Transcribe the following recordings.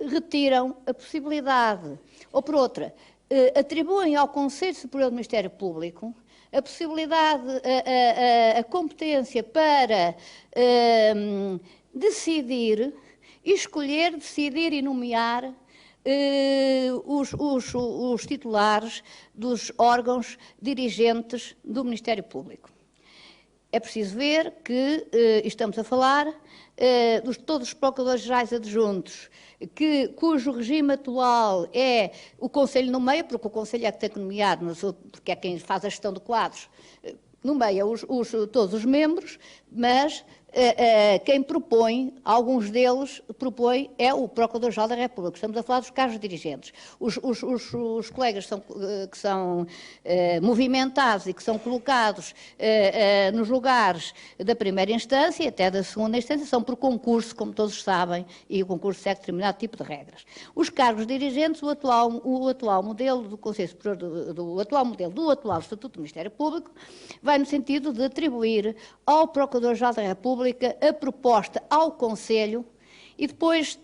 retiram a possibilidade, ou por outra, atribuem ao Conselho Superior do Ministério Público a possibilidade, a competência para decidir, escolher, decidir e nomear os titulares dos órgãos dirigentes do Ministério Público. É preciso ver que estamos a falar de todos os procuradores-gerais adjuntos, cujo regime atual é o Conselho nomeia, porque o Conselho é que tem que nomear, porque é quem faz a gestão de quadros, nomeia todos os membros, mas quem propõe, alguns deles propõe, é o Procurador-Geral da República. Estamos a falar dos cargos dirigentes. Os colegas que são movimentados e que são colocados nos lugares da primeira instância e até da segunda instância são por concurso, como todos sabem, e o concurso segue determinado tipo de regras. Os cargos dirigentes, o atual modelo do Conselho Superior, do atual Estatuto do Ministério Público, vai no sentido de atribuir ao Procurador-Geral da República a proposta ao Conselho e depois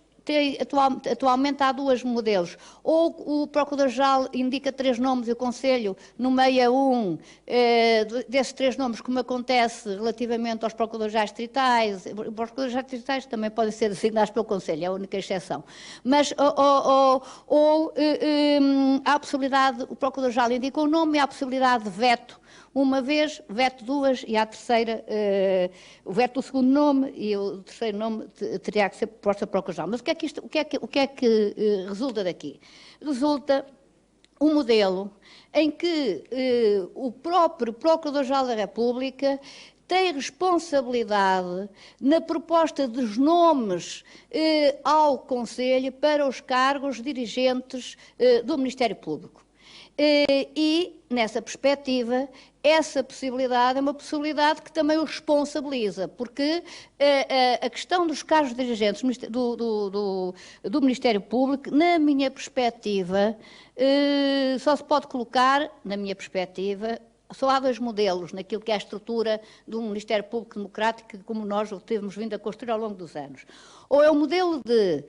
atualmente há dois modelos. Ou o Procurador-Geral indica 3 nomes e o Conselho nomeia desses 3 nomes, como acontece relativamente aos Procuradores-Gerais distritais. Os Procuradores-Gerais distritais também podem ser designados pelo Conselho, é a única exceção. Mas há a possibilidade, o Procurador-Geral indica um nome e há a possibilidade de veto uma vez, veto 2 e à terceira, o veto do segundo nome e o terceiro nome teria que ser proposta para o Procurador-Geral. Mas o que é que resulta daqui? Resulta um modelo em que o próprio Procurador-Geral da República tem responsabilidade na proposta dos nomes ao Conselho para os cargos dirigentes do Ministério Público. E, nessa perspectiva, essa possibilidade é uma possibilidade que também o responsabiliza, porque a questão dos cargos dirigentes do Ministério Público, na minha perspectiva, só se pode colocar, na minha perspectiva, só há 2 modelos naquilo que é a estrutura do Ministério Público Democrático, como nós o temos vindo a construir ao longo dos anos. Ou é o modelo que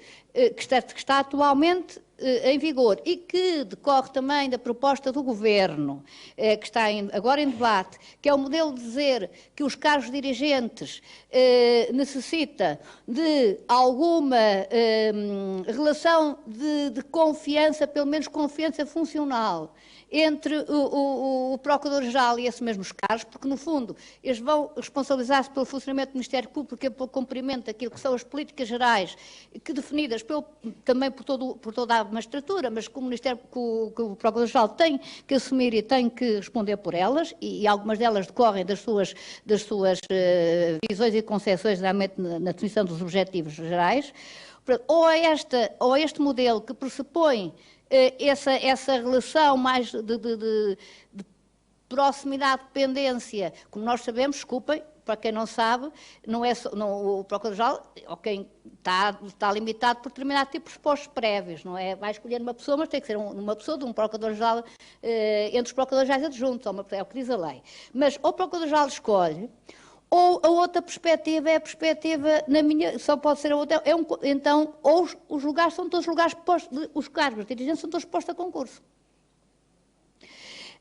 está atualmente em vigor e que decorre também da proposta do Governo, que está agora em debate, que é o modelo de dizer que os cargos dirigentes necessita de alguma relação de confiança, pelo menos confiança funcional, entre o Procurador-Geral e esses mesmos cargos, porque, no fundo, eles vão responsabilizar-se pelo funcionamento do Ministério Público e pelo cumprimento daquilo que são as políticas gerais, que definidas também por toda a magistratura, mas que o Procurador-Geral tem que assumir e tem que responder por elas, e algumas delas decorrem das suas visões e concepções realmente na definição dos objetivos gerais. Ou este modelo que pressupõe essa relação mais de proximidade, dependência, como nós sabemos, desculpem, para quem não sabe, não é só, o Procurador-Geral, quem está limitado por determinado tipo de postos prévios, não é? Vai escolher uma pessoa, mas tem que ser uma pessoa de um Procurador-Geral entre os Procuradores-Gerais adjuntos, é o que diz a lei. Mas ou o Procurador-Geral escolhe, ou a outra perspectiva é a perspectiva, na minha, só pode ser a outra, então, ou os lugares são todos lugares postos, os cargos de dirigentes são todos postos a concurso.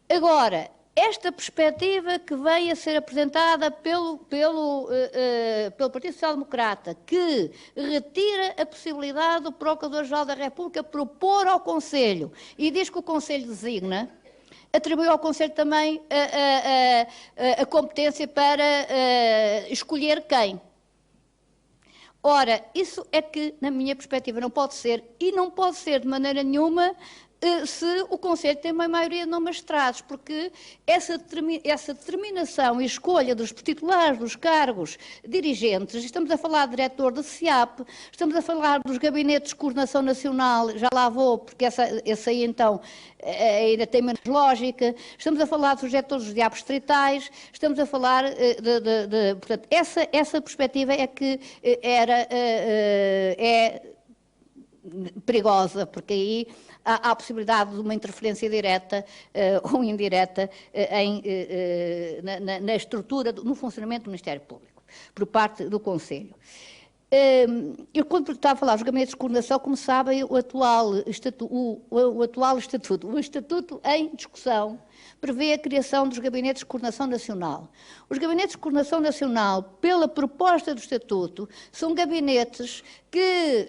Agora, esta perspectiva que vem a ser apresentada pelo Partido Social Democrata, que retira a possibilidade do Procurador-Geral da República propor ao Conselho e diz que o Conselho designa, atribui ao Conselho também a competência para escolher quem. Ora, isso é que, na minha perspectiva, não pode ser, e não pode ser de maneira nenhuma se o Conselho tem uma maioria de não magistrados, porque essa determinação e escolha dos titulares dos cargos dirigentes, estamos a falar de diretor da SEAP, estamos a falar dos gabinetes de coordenação nacional, já lá vou, porque essa aí então ainda tem menos lógica, estamos a falar dos diretores dos diabos distritais, estamos a falar portanto, essa perspectiva é que é perigosa, porque aí há a possibilidade de uma interferência direta ou indireta na estrutura, no funcionamento do Ministério Público, por parte do Conselho. Eu, quando estava a falar dos gabinetes de coordenação, como sabem, o atual estatuto em discussão prevê a criação dos gabinetes de coordenação nacional. Os gabinetes de coordenação nacional, pela proposta do estatuto, são gabinetes que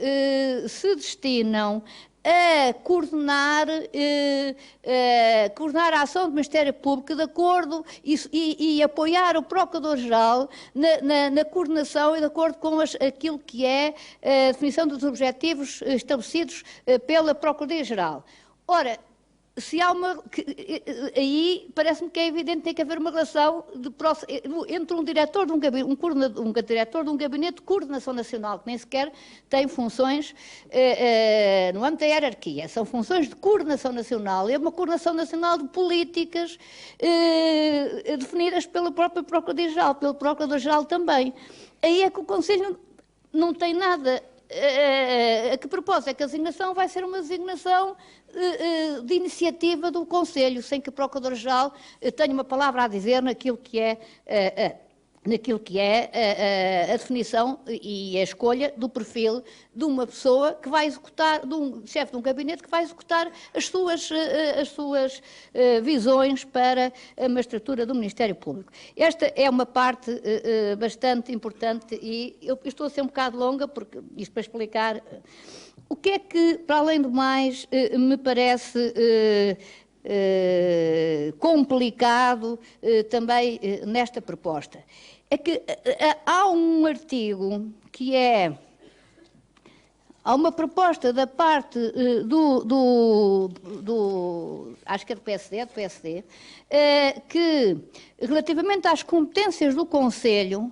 se destinam a coordenar a ação do Ministério Público de acordo e apoiar o Procurador-Geral na coordenação e de acordo com aquilo que é a definição dos objetivos estabelecidos pela Procuradoria-Geral. Ora, se há aí parece-me que é evidente que tem que haver uma relação entre um diretor de um diretor de um gabinete de coordenação nacional, que nem sequer tem funções no âmbito da hierarquia, são funções de coordenação nacional, é uma coordenação nacional de políticas definidas pela própria Procuradoria-Geral, pelo Procurador-Geral também. Aí é que o Conselho não tem nada. A que propósito é que a designação vai ser uma designação de iniciativa do Conselho, sem que o Procurador-Geral tenha uma palavra a dizer naquilo que é a definição e a escolha do perfil de uma pessoa que vai executar, de um chefe de um gabinete que vai executar as suas visões para a magistratura do Ministério Público. Esta é uma parte bastante importante e eu estou a ser um bocado longa, porque isto para explicar o que é que, para além do mais, me parece complicado também nesta proposta. É que há um artigo que é... Há uma proposta da parte acho que é do PSD, que, relativamente às competências do Conselho,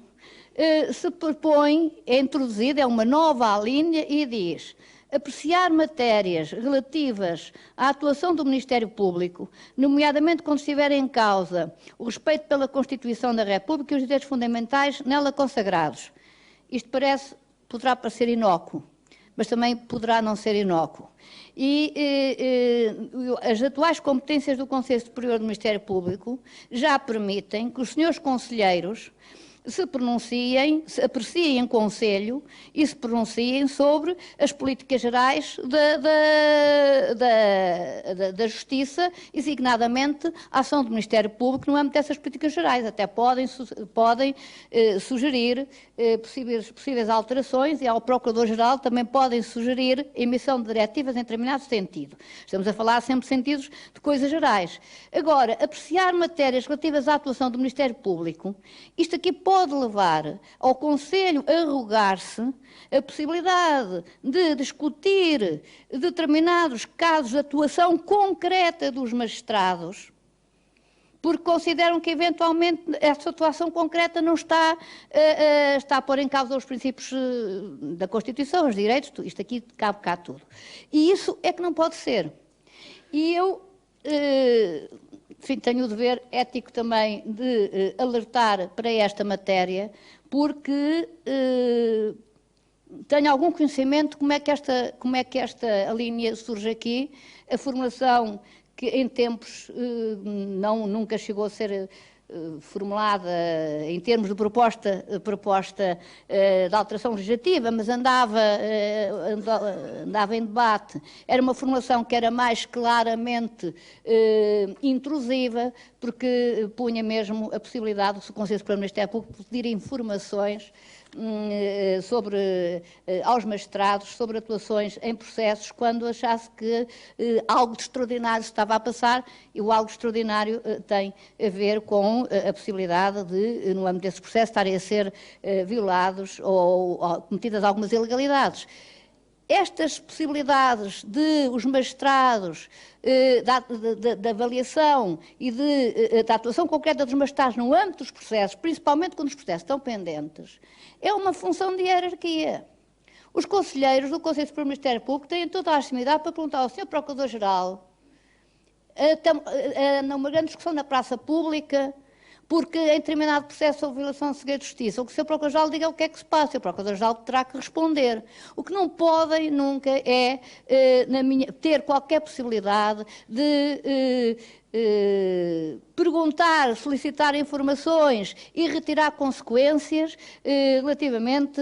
se propõe, é introduzida, é uma nova linha e diz: apreciar matérias relativas à atuação do Ministério Público, nomeadamente quando estiver em causa o respeito pela Constituição da República e os direitos fundamentais nela consagrados. Isto poderá parecer inócuo, mas também poderá não ser inócuo. E as atuais competências do Conselho Superior do Ministério Público já permitem que os senhores conselheiros se pronunciem, se apreciem em conselho e se pronunciem sobre as políticas gerais da Justiça, designadamente a ação do Ministério Público no âmbito dessas políticas gerais. Até podem sugerir possíveis alterações e ao Procurador-Geral também podem sugerir a emissão de diretivas em determinado sentido. Estamos a falar sempre de sentidos de coisas gerais. Agora, apreciar matérias relativas à atuação do Ministério Público, isto aqui pode levar ao Conselho a arrogar-se a possibilidade de discutir determinados casos de atuação concreta dos magistrados, porque consideram que, eventualmente, essa atuação concreta não está a pôr em causa os princípios da Constituição, os direitos, isto aqui cabe cá tudo. E isso é que não pode ser. E eu... enfim, tenho o dever ético também de alertar para esta matéria, porque tenho algum conhecimento de como é que esta linha surge aqui, a formulação que em tempos nunca chegou a ser formulada em termos de proposta de alteração legislativa, mas andava em debate. Era uma formulação que era mais claramente intrusiva, porque punha mesmo a possibilidade do Conselho Superior do Ministério Público pedir informações aos magistrados sobre atuações em processos quando achasse que algo de extraordinário se estava a passar, e o algo extraordinário tem a ver com a possibilidade de, no âmbito desses processos, estarem a ser violados ou cometidas algumas ilegalidades. Estas possibilidades de os magistrados, da avaliação e da atuação concreta dos magistrados no âmbito dos processos, principalmente quando os processos estão pendentes, é uma função de hierarquia. Os conselheiros do Conselho Superior do Ministério Público têm toda a legitimidade para perguntar ao Sr. Procurador-Geral, numa grande discussão na praça pública, porque em determinado processo houve violação de segredo de justiça, o que o Sr. Procurador-Geral diga o que é que se passa, o Procurador-Geral terá que responder. O que não podem nunca é ter qualquer possibilidade de perguntar, solicitar informações e retirar consequências relativamente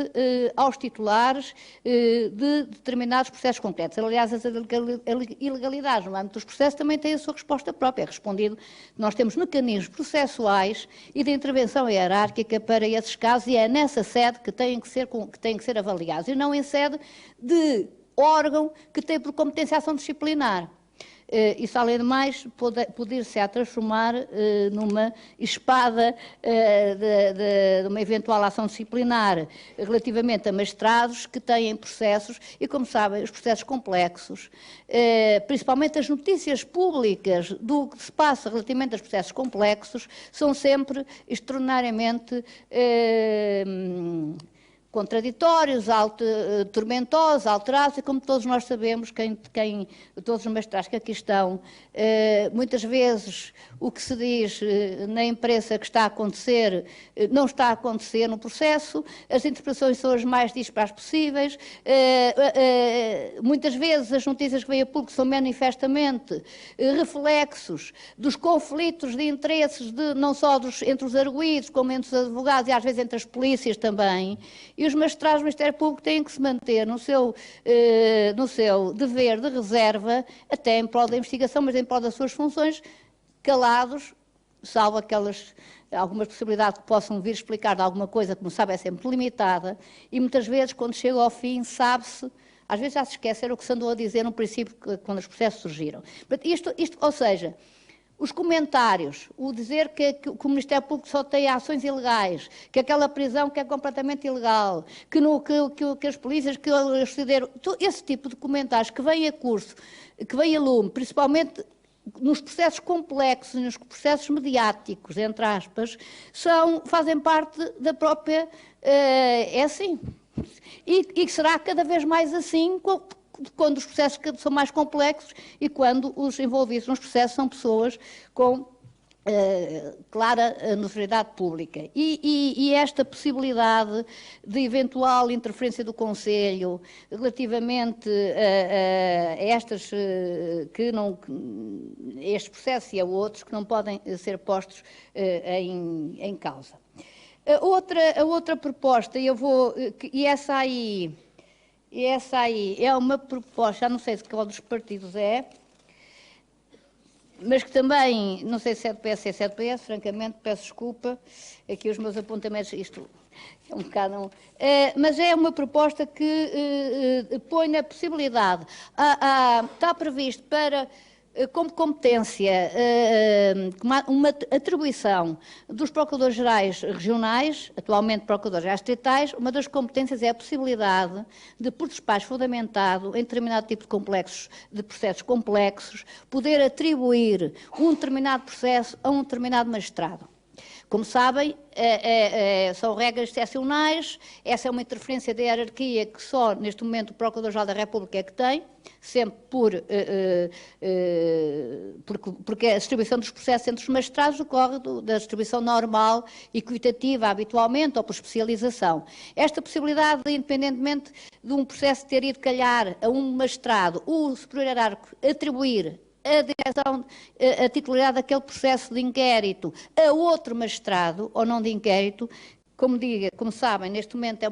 aos titulares de determinados processos concretos. Aliás, as ilegalidades no âmbito dos processos também têm a sua resposta própria. É respondido, nós temos mecanismos processuais e de intervenção hierárquica para esses casos e é nessa sede que têm que ser avaliados e não em sede de órgão que tem por competência a ação disciplinar. Isso, além de mais, poder-se a transformar numa espada de uma eventual ação disciplinar relativamente a magistrados que têm processos, e como sabem, os processos complexos, principalmente as notícias públicas do que se passa relativamente aos processos complexos, são sempre extraordinariamente contraditórios, tormentosos, alterados, e como todos nós sabemos, todos os magistrados que aqui estão, muitas vezes o que se diz na imprensa que está a acontecer, não está a acontecer no processo, as interpretações são as mais dispares possíveis, muitas vezes as notícias que vêm a público são manifestamente reflexos dos conflitos de interesses, não só entre os arguidos, como entre os advogados e às vezes entre as polícias também. E os magistrados do Ministério Público têm que se manter no seu dever de reserva, até em prol da investigação, mas em prol das suas funções, calados, salvo algumas possibilidades que possam vir explicar de alguma coisa, como sabe, é sempre limitada, e muitas vezes, quando chega ao fim, sabe-se, às vezes já se esqueceram o que se andou a dizer no princípio, quando os processos surgiram. Ou seja, os comentários, o dizer que o Ministério Público só tem ações ilegais, que aquela prisão que é completamente ilegal, que as polícias, que eles cederam, esse tipo de comentários que vêm a curso, que vêm a lume, principalmente nos processos complexos, nos processos mediáticos, entre aspas, fazem parte da própria... é assim. E será cada vez mais assim quando os processos são mais complexos e quando os envolvidos nos processos são pessoas com clara notoriedade pública. E esta possibilidade de eventual interferência do Conselho relativamente a estes processos e a outros que não podem ser postos em causa. A outra proposta, e essa aí é uma proposta, já não sei de qual dos partidos é, mas que também, não sei se é do PS, se é do PS, francamente, peço desculpa, aqui os meus apontamentos, isto é um bocado... mas é uma proposta que põe na possibilidade, está previsto como competência, uma atribuição dos procuradores-gerais regionais, atualmente procuradores-gerais distritais, uma das competências é a possibilidade de, por despacho fundamentado em determinado tipo de processos complexos, poder atribuir um determinado processo a um determinado magistrado. Como sabem, são regras excepcionais, essa é uma interferência da hierarquia que só, neste momento, o Procurador-Geral da República é que tem, sempre porque a distribuição dos processos entre os magistrados decorre da distribuição normal, equitativa, habitualmente, ou por especialização. Esta possibilidade de, independentemente de um processo ter ido calhar a um magistrado, o superior hierárquico atribuir a direção, a titularidade daquele processo de inquérito a outro magistrado, ou não de inquérito, como sabem, neste momento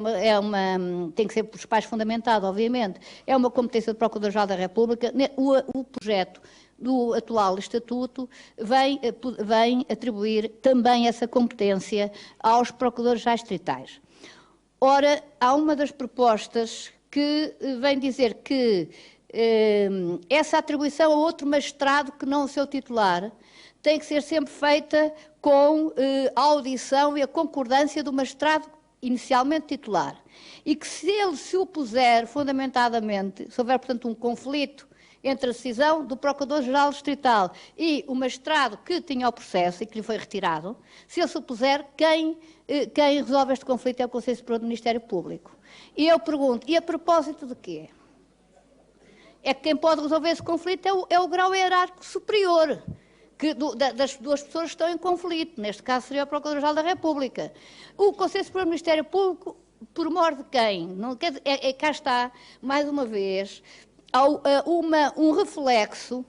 tem que ser por despacho fundamentado, obviamente, é uma competência do Procurador-Geral da República. O projeto do atual Estatuto vem atribuir também essa competência aos Procuradores-Gerais distritais. Ora, há uma das propostas que vem dizer que essa atribuição a outro magistrado que não o seu titular tem que ser sempre feita com a audição e a concordância do magistrado inicialmente titular. E que se ele se opuser fundamentadamente, se houver, portanto, um conflito entre a decisão do Procurador-Geral Distrital e o magistrado que tinha o processo e que lhe foi retirado, se ele se opuser, quem resolve este conflito é o Conselho Superior do Ministério Público. E eu pergunto, e a propósito de quê? É que quem pode resolver esse conflito é o grau hierárquico superior das duas pessoas que estão em conflito. Neste caso seria o Procurador-Geral da República. O Conselho Superior do Ministério Público, por mor de quem? Não, cá está, mais uma vez, um reflexo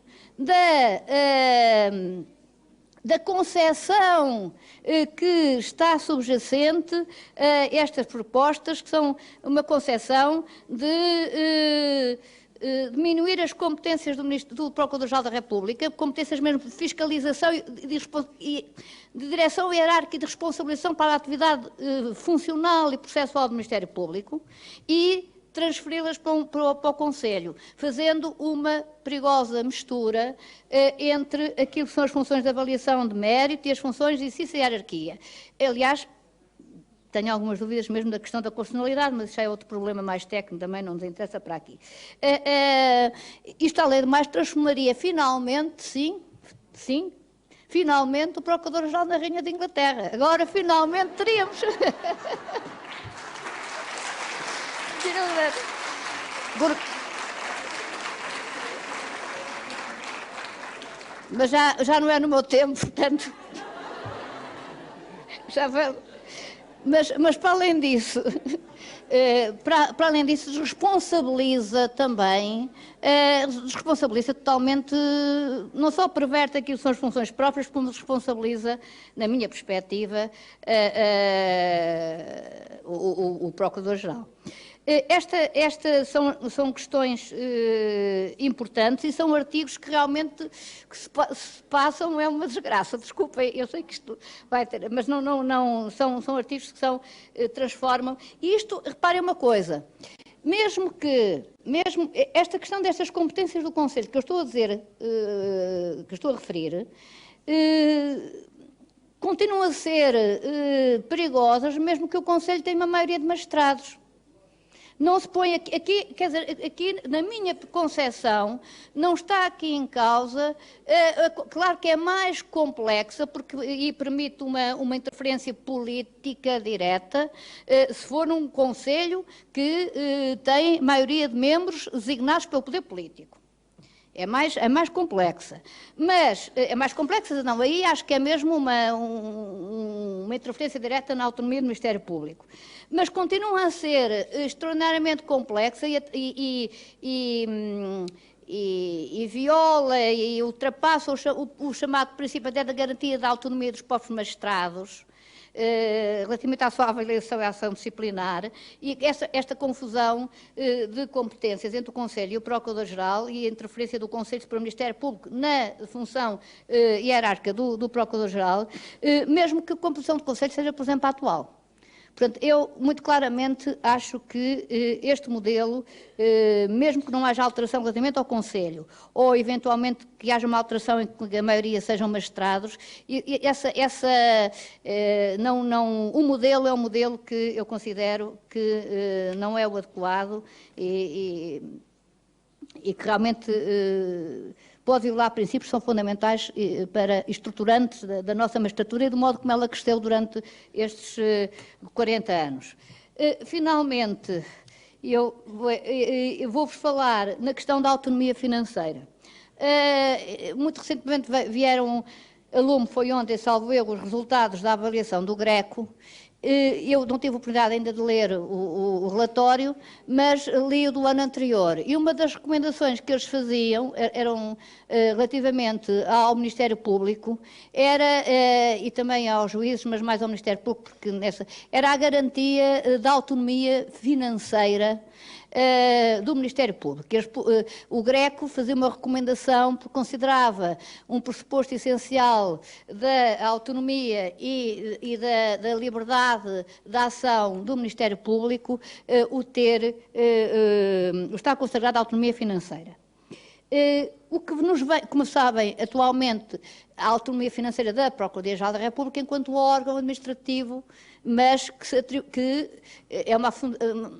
da concepção que está subjacente a estas propostas, que são uma concepção de diminuir as competências do Procurador-Geral da República, competências mesmo de fiscalização e de direção hierárquica e de responsabilização para a atividade funcional e processual do Ministério Público, e transferi-las para o Conselho, fazendo uma perigosa mistura entre aquilo que são as funções de avaliação de mérito e as funções de exercício e hierarquia. Aliás, tenho algumas dúvidas mesmo da questão da constitucionalidade, mas isso é outro problema mais técnico, também não nos interessa para aqui. Isto, além de mais, transformaria finalmente, sim, finalmente o Procurador-Geral na Rainha de Inglaterra. Agora, finalmente, teríamos... Mas já não é no meu tempo, portanto... Já foi... Mas para além disso, para além disso, responsabiliza também, responsabiliza totalmente, não só perverte aquilo que são as funções próprias, como responsabiliza, na minha perspectiva, o Procurador-Geral. Estas são questões importantes e são artigos que realmente se passam, é uma desgraça, desculpem, eu sei que isto vai ter, mas não são artigos que transformam. E isto, reparem uma coisa, mesmo esta questão destas competências do Conselho, que eu estou a dizer, que eu estou a referir, continuam a ser perigosas, mesmo que o Conselho tenha uma maioria de magistrados. Não se põe aqui, quer dizer, aqui na minha concepção, não está aqui em causa, claro que é mais complexa e permite uma interferência política direta, se for num Conselho que tem maioria de membros designados pelo poder político. É mais complexa. Mas, é mais complexa, não, aí acho que é mesmo uma interferência direta na autonomia do Ministério Público. Mas continua a ser extraordinariamente complexa e viola e ultrapassa o chamado princípio até da garantia da autonomia dos próprios magistrados, relativamente à sua avaliação e à ação disciplinar, e esta confusão de competências entre o Conselho e o Procurador-Geral e a interferência do Conselho para o Ministério Público na função hierárquica do Procurador-Geral, mesmo que a composição do Conselho seja, por exemplo, a atual. Portanto, eu muito claramente acho que este modelo, mesmo que não haja alteração relativamente ao Conselho, ou eventualmente que haja uma alteração em que a maioria sejam magistrados, o modelo é um modelo que eu considero que não é o adequado e que realmente pode violar princípios que são fundamentais e estruturantes da nossa magistratura e do modo como ela cresceu durante estes 40 anos. Finalmente, eu vou-vos falar na questão da autonomia financeira. Muito recentemente vieram a lume, foi ontem, salvo eu, os resultados da avaliação do GRECO. Eu não tive a oportunidade ainda de ler o relatório, mas li o do ano anterior. E uma das recomendações que eles faziam, eram relativamente ao Ministério Público, e também aos juízes, mas mais ao Ministério Público, porque era a garantia da autonomia financeira do Ministério Público. O GRECO fazia uma recomendação porque considerava um pressuposto essencial da autonomia e da liberdade de ação do Ministério Público está consagrado a autonomia financeira. O que nos vem, como sabem, atualmente, a autonomia financeira da Procuradoria-Geral da República enquanto órgão administrativo, mas que é uma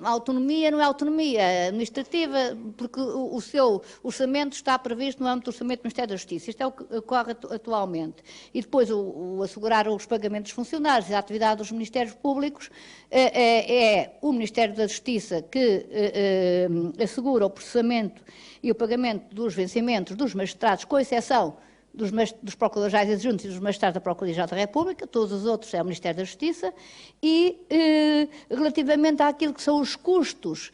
autonomia, não é autonomia administrativa, porque o seu orçamento está previsto no âmbito do orçamento do Ministério da Justiça. Isto é o que ocorre atualmente. E depois o assegurar os pagamentos dos funcionários e a atividade dos Ministérios Públicos é o Ministério da Justiça que assegura o processamento e o pagamento dos vencimentos dos magistrados, com exceção dos Procuradores-Gerais Adjuntos e dos Magistrados da Procuradoria-Geral da República, todos os outros é o Ministério da Justiça, e relativamente àquilo que são os custos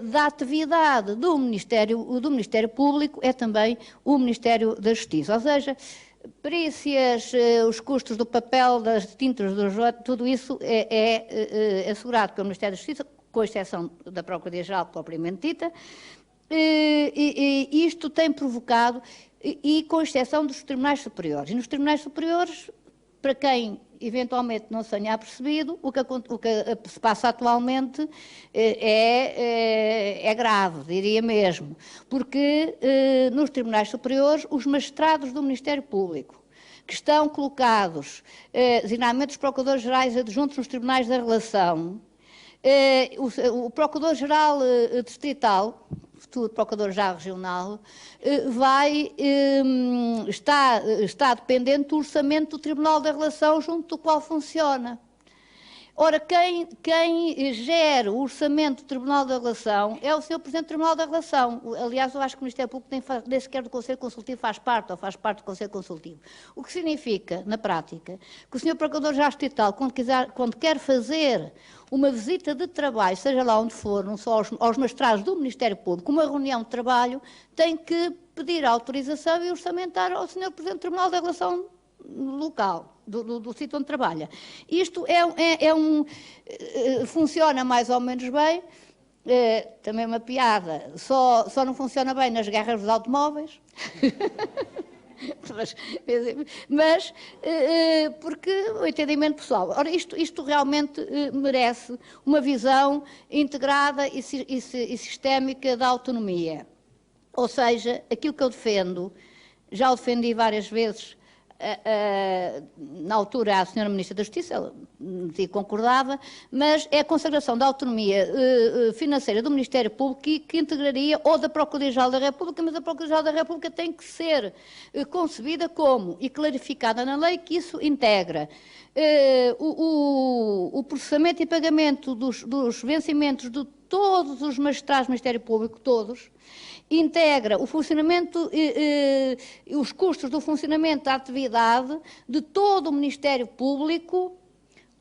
da atividade do Ministério Público, é também o Ministério da Justiça. Ou seja, perícias, os custos do papel, das tintas, tudo isso é assegurado pelo Ministério da Justiça, com exceção da Procuradoria-Geral propriamente dita, e isto tem provocado, e com exceção dos tribunais superiores. E nos tribunais superiores, para quem eventualmente não se tenha apercebido, o que se passa atualmente é grave, diria mesmo, porque nos tribunais superiores os magistrados do Ministério Público, que estão colocados, designadamente os Procuradores-Gerais Adjuntos nos tribunais da relação, o Procurador-Geral Distrital, futuro Procurador-Geral Regional, está dependente do orçamento do Tribunal da Relação, junto do qual funciona. Ora, quem gera o orçamento do Tribunal da Relação é o Sr. Presidente do Tribunal da Relação. Aliás, eu acho que o Ministério Público nem sequer do Conselho Consultivo faz parte, ou faz parte do Conselho Consultivo. O que significa, na prática, que o Sr. Procurador-Geral Distrital, quando quer fazer uma visita de trabalho, seja lá onde for, não só aos magistrados do Ministério Público, uma reunião de trabalho, tem que pedir autorização e orçamentar ao Sr. Presidente do Tribunal da Relação local, do sítio onde trabalha. Isto funciona mais ou menos bem, também uma piada, só não funciona bem nas guerras dos automóveis, mas porque o entendimento pessoal. Ora, isto realmente merece uma visão integrada e sistémica da autonomia. Ou seja, aquilo que eu defendo, já o defendi várias vezes, na altura a Sra. Ministra da Justiça, ela concordava, mas é a consagração da autonomia financeira do Ministério Público que integraria, ou da Procuradoria-Geral da República, mas a Procuradoria-Geral da República tem que ser concebida como, e clarificada na lei, que isso integra o processamento e pagamento dos vencimentos de todos os magistrados do Ministério Público, todos, integra o funcionamento, os custos do funcionamento da atividade de todo o Ministério Público,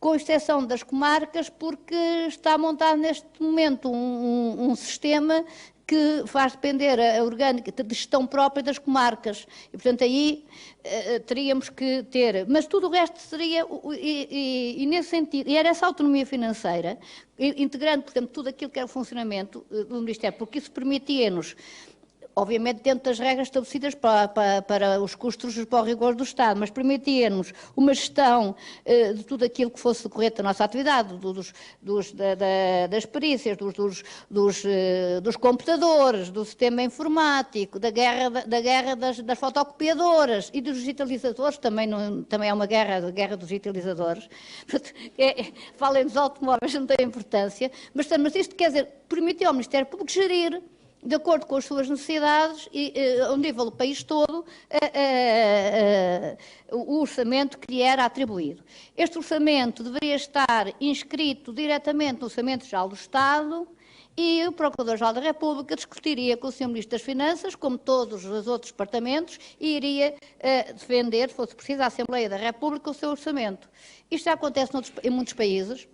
com exceção das comarcas, porque está montado neste momento um sistema que faz depender a orgânica de gestão própria das comarcas. E, portanto, aí teríamos que ter... Mas tudo o resto seria, e nesse sentido, e era essa autonomia financeira, integrando, portanto, tudo aquilo que era o funcionamento do Ministério, porque isso permitia-nos, obviamente dentro das regras estabelecidas para os custos para o rigor do Estado, mas permitia-nos uma gestão de tudo aquilo que fosse decorrente da nossa atividade, das perícias, dos computadores, do sistema informático, da guerra das fotocopiadoras e dos digitalizadores, também é uma guerra dos digitalizadores. Falem dos automóveis, não tem importância, mas isto quer dizer, permitiu ao Ministério Público gerir, de acordo com as suas necessidades e ao nível do país todo, o orçamento que lhe era atribuído. Este orçamento deveria estar inscrito diretamente no Orçamento Geral do Estado e o Procurador-Geral da República discutiria com o Sr. Ministro das Finanças, como todos os outros departamentos, e iria defender, se fosse preciso, à Assembleia da República o seu orçamento. Isto já acontece em muitos países.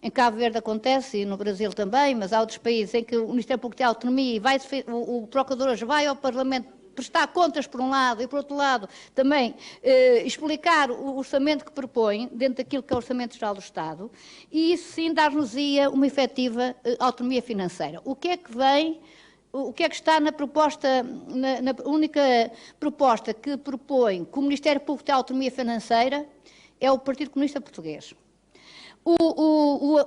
Em Cabo Verde acontece, e no Brasil também, mas há outros países em que o Ministério Público tem autonomia e o Procurador vai ao Parlamento prestar contas por um lado e, por outro lado, também explicar o orçamento que propõe, dentro daquilo que é o Orçamento Geral do Estado, e isso sim dar-nos-ia uma efetiva autonomia financeira. O que é que vem... O que é que está na proposta, na única proposta que propõe que o Ministério Público tenha autonomia financeira é o Partido Comunista Português.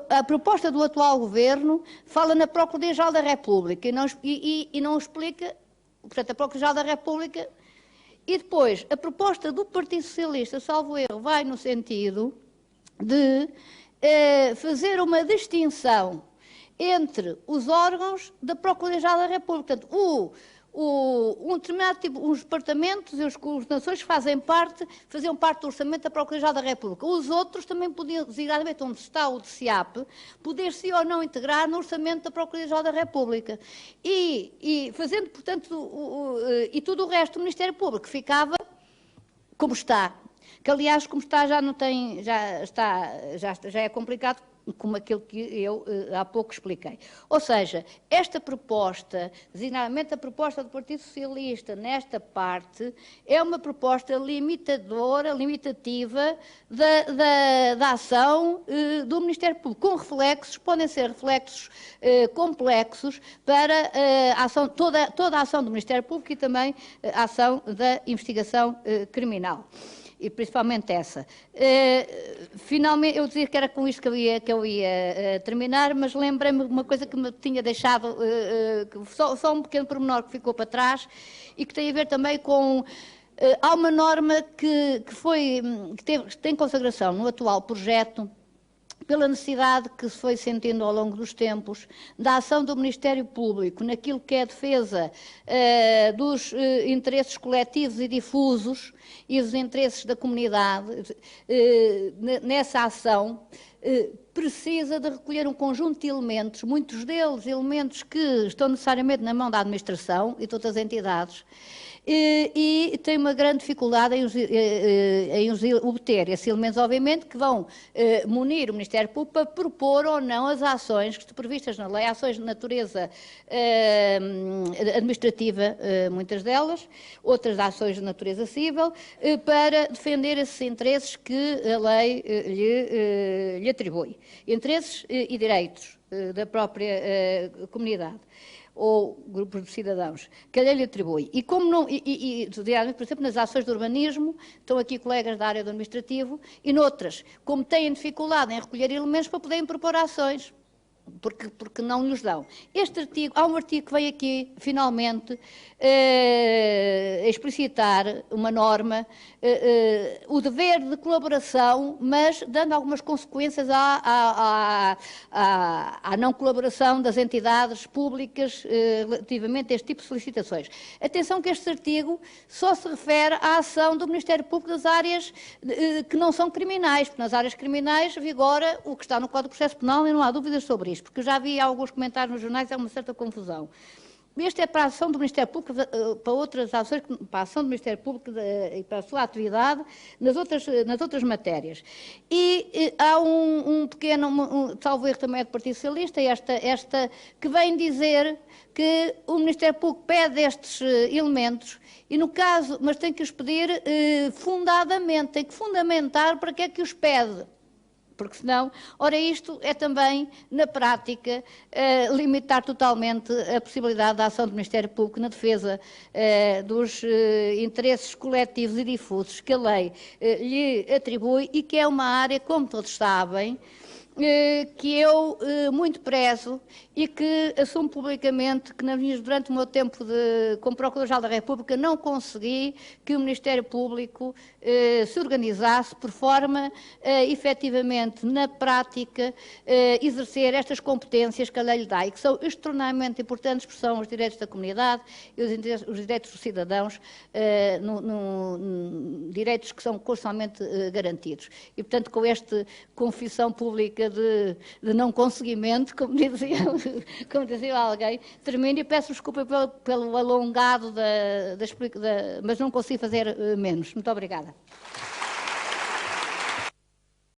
A proposta do atual Governo fala na Procuradoria-Geral da República e não explica, portanto, a Procuradoria-Geral da República, e depois a proposta do Partido Socialista, salvo erro, vai no sentido de fazer uma distinção entre os órgãos da Procuradoria-Geral da República. Portanto, um determinado tipo, os departamentos e as coordenações faziam parte do orçamento da Procuradoria-Geral da República. Os outros também podiam, designadamente onde está o DCAP, poder-se ou não integrar no orçamento da Procuradoria-Geral da República. E fazendo, portanto, e tudo o resto do Ministério Público ficava como está, que aliás, como está, já não tem, já é complicado, como aquilo que eu há pouco expliquei. Ou seja, esta proposta, designadamente a proposta do Partido Socialista nesta parte, é uma proposta limitadora, limitativa da ação do Ministério Público, com reflexos, podem ser reflexos complexos para a ação, toda a ação do Ministério Público e também a ação da investigação criminal. E principalmente essa. Finalmente, eu dizia que era com isto que eu ia terminar, mas lembrei-me de uma coisa que me tinha deixado, só um pequeno pormenor que ficou para trás, e que tem a ver também com... há uma norma que tem consagração no atual projeto, pela necessidade que se foi sentindo ao longo dos tempos da ação do Ministério Público naquilo que é a defesa dos interesses coletivos e difusos e dos interesses da comunidade, nessa ação, precisa de recolher um conjunto de elementos, muitos deles elementos que estão necessariamente na mão da administração e de outras entidades, e tem uma grande dificuldade em os obter esses elementos, obviamente, que vão munir o Ministério Público para propor ou não as ações que estão previstas na lei, ações de natureza administrativa, muitas delas, outras ações de natureza civil, para defender esses interesses que a lei lhe atribui. Interesses e direitos da própria comunidade ou grupos de cidadãos, que a lei lhe atribui. E como não, por exemplo, nas ações de urbanismo, estão aqui colegas da área do administrativo, e noutras, como têm dificuldade em recolher elementos para poderem propor ações, porque não lhes dão. Este artigo, há um artigo que vem aqui, finalmente, explicitar uma norma, o dever de colaboração, mas dando algumas consequências à não colaboração das entidades públicas relativamente a este tipo de solicitações. Atenção que este artigo só se refere à ação do Ministério Público das áreas que não são criminais, porque nas áreas criminais vigora o que está no Código de Processo Penal e não há dúvidas sobre isso, porque eu já vi alguns comentários nos jornais, há uma certa confusão. Este é para a ação do Ministério Público, para outras ações, para a ação do Ministério Público e para a sua atividade nas outras matérias. E há um pequeno, salvo erro também é do Partido Socialista, esta que vem dizer que o Ministério Público pede estes elementos, e no caso, mas tem que os pedir fundadamente, tem que fundamentar para que é que os pede. Porque senão, ora isto é também, na prática, limitar totalmente a possibilidade da ação do Ministério Público na defesa dos interesses coletivos e difusos que a lei lhe atribui e que é uma área, como todos sabem, que eu muito prezo e que assumo publicamente que durante o meu tempo como Procurador-Geral da República não consegui que o Ministério Público se organizasse por forma efetivamente, na prática, exercer estas competências que a lei lhe dá e que são extraordinariamente importantes, porque são os direitos da comunidade e os direitos dos cidadãos, direitos que são constitucionalmente garantidos. E, portanto, com esta confissão pública de não conseguimento, como dizia alguém, termino e peço desculpa pelo alongado mas não consigo fazer menos. Muito obrigada.